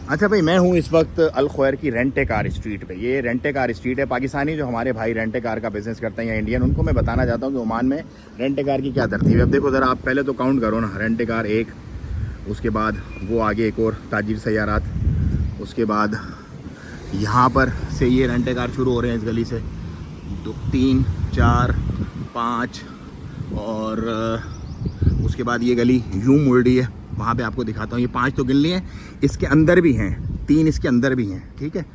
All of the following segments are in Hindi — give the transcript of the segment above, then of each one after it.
अच्छा भाई, मैं हूँ इस वक्त अल ख्वार की रेंट ए कार स्ट्रीट पे। ये रेंट ए कार स्ट्रीट है। पाकिस्तानी जो हमारे भाई रेंट ए कार का बिज़नेस करते हैं या इंडियन, उनको मैं बताना चाहता हूँ कि ओमान में रेंट ए कार की क्या तरतीब है। अब देखो ज़रा, आप पहले तो काउंट करो ना, रेंट ए कार एक, उसके बाद वो आगे एक और ताजिर सैयारात, उसके बाद यहाँ पर से ये रेंट ए कार शुरू हो रहे हैं इस गली से, 2 3 4 5, और उसके बाद ये गली यूँ मुड़ रही है, वहाँ पे आपको दिखाता हूँ। ये 5 तो गिन लिए हैं, इसके अंदर भी हैं 3, इसके अंदर भी हैं, ठीक है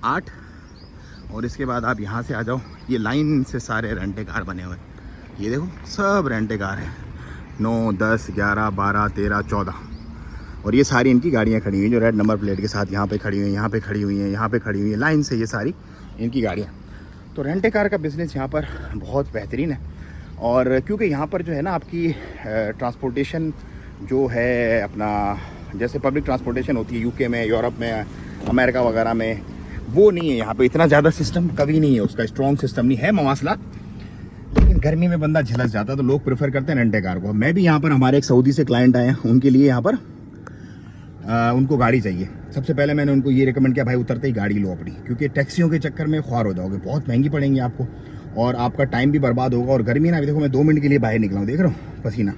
8। और इसके बाद आप यहाँ से आ जाओ, ये लाइन से सारे रेंटे कार बने हुए हैं। ये देखो सब रेंटे कार हैं, 9 10 11 12 13 14। और ये सारी इनकी गाड़ियाँ खड़ी हुई हैं जो रेड नंबर प्लेट के साथ यहाँ पे खड़ी हुई हैं, यहाँ पे खड़ी हुई हैं, यहाँ पे खड़ी हुई हैं, लाइन से ये सारी इनकी गाड़ियाँ। तो रेंटे कार का बिज़नेस यहाँ पर बहुत बेहतरीन है। और क्योंकि यहाँ पर जो है ना आपकी ट्रांसपोर्टेशन जो है अपना, जैसे पब्लिक ट्रांसपोर्टेशन होती है यूके में, यूरोप में, अमेरिका वगैरह में, वो नहीं है यहाँ पे। इतना ज़्यादा सिस्टम कभी नहीं है उसका, स्ट्रॉन्ग सिस्टम नहीं है मवासलात। लेकिन गर्मी में बंदा झलस जाता है तो लोग प्रेफर करते हैं रेंटे कार को। मैं भी यहाँ पर, हमारे एक सऊदी से क्लाइंट आए हैं, उनके लिए यहाँ पर उनको गाड़ी चाहिए। सबसे पहले मैंने उनको ये रिकमेंड किया, भाई उतरते ही गाड़ी लो अपनी, क्योंकि टैक्सियों के चक्कर में ख्वार हो जाओगे, बहुत महंगी पड़ेंगी आपको और आपका टाइम भी बर्बाद होगा। और गर्मी ना, देखो मैं 2 मिनट के लिए बाहर निकला हूँ, देख रहा हूँ पसीना।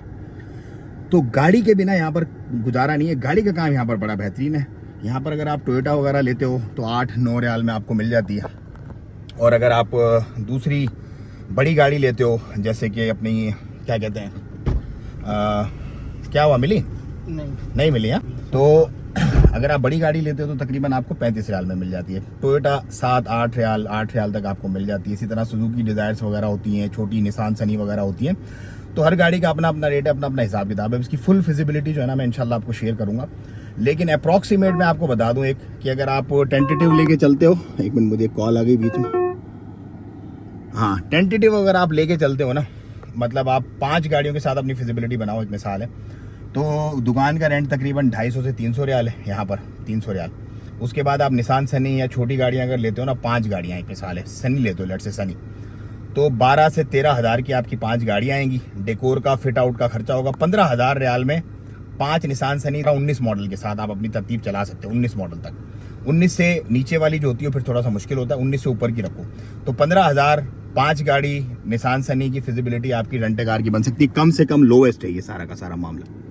तो गाड़ी के बिना यहाँ पर गुजारा नहीं है। गाड़ी का काम यहाँ पर बड़ा बेहतरीन है। यहाँ पर अगर आप टोयोटा वगैरह लेते हो तो 8-9 रियाल में आपको मिल जाती है। और अगर आप दूसरी बड़ी गाड़ी लेते हो, जैसे कि अपनी क्या कहते हैं, क्या हुआ, मिली नहीं मिली है, तो अगर आप बड़ी गाड़ी लेते हो तो तकरीबन आपको 35 रियाल में मिल जाती है। टोयोटा 7-8 रियाल, 8 रियाल तक आपको मिल जाती है। इसी तरह सुजुकी डिज़ायर्स वगैरह होती हैं, छोटी निसान सनी वगैरह होती हैं। तो हर गाड़ी का अपना अपना रेट है, अपना अपना हिसाब किताब है। इसकी फुल फिजिबिलिटी जो है ना, मैं इंशाल्लाह आपको शेयर करूंगा। लेकिन अप्रॉक्सीमेट मैं आपको बता दूं एक, कि अगर आप टेंटेटिव लेके चलते हो, एक मिनट मुझे कॉल आ गई बीच में। हाँ, टेंटेटिव अगर आप लेके चलते हो ना, मतलब आप 5 गाड़ियों के साथ अपनी फिजिबिलिटी बनाओ, एक मिसाल है, तो दुकान का रेंट तकरीबन 250 से 300 रियाल है यहाँ पर, 300 रियाल। उसके बाद आप निसान सनी या छोटी गाड़ियाँ अगर लेते हो ना, 5 गाड़ियाँ, एक मिसाल है सनी लेते हो, लेट से सनी, तो 12 से 13 हज़ार की आपकी 5 गाड़ियाँ आएंगी। डेकोर का, फिट आउट का खर्चा होगा 15,000 रियाल में। 5 निसान सनी का 19 मॉडल के साथ आप अपनी तरतीब चला सकते हो, 19 मॉडल तक। 19 से नीचे वाली जो होती है फिर थोड़ा सा मुश्किल होता है, 19 से ऊपर की रखो तो 15,000 5 गाड़ी निसान सनी की फिजिबिलिटी आपकी रेंटे कार की बन सकती है। कम से कम लोएस्ट है ये सारा का सारा मामला।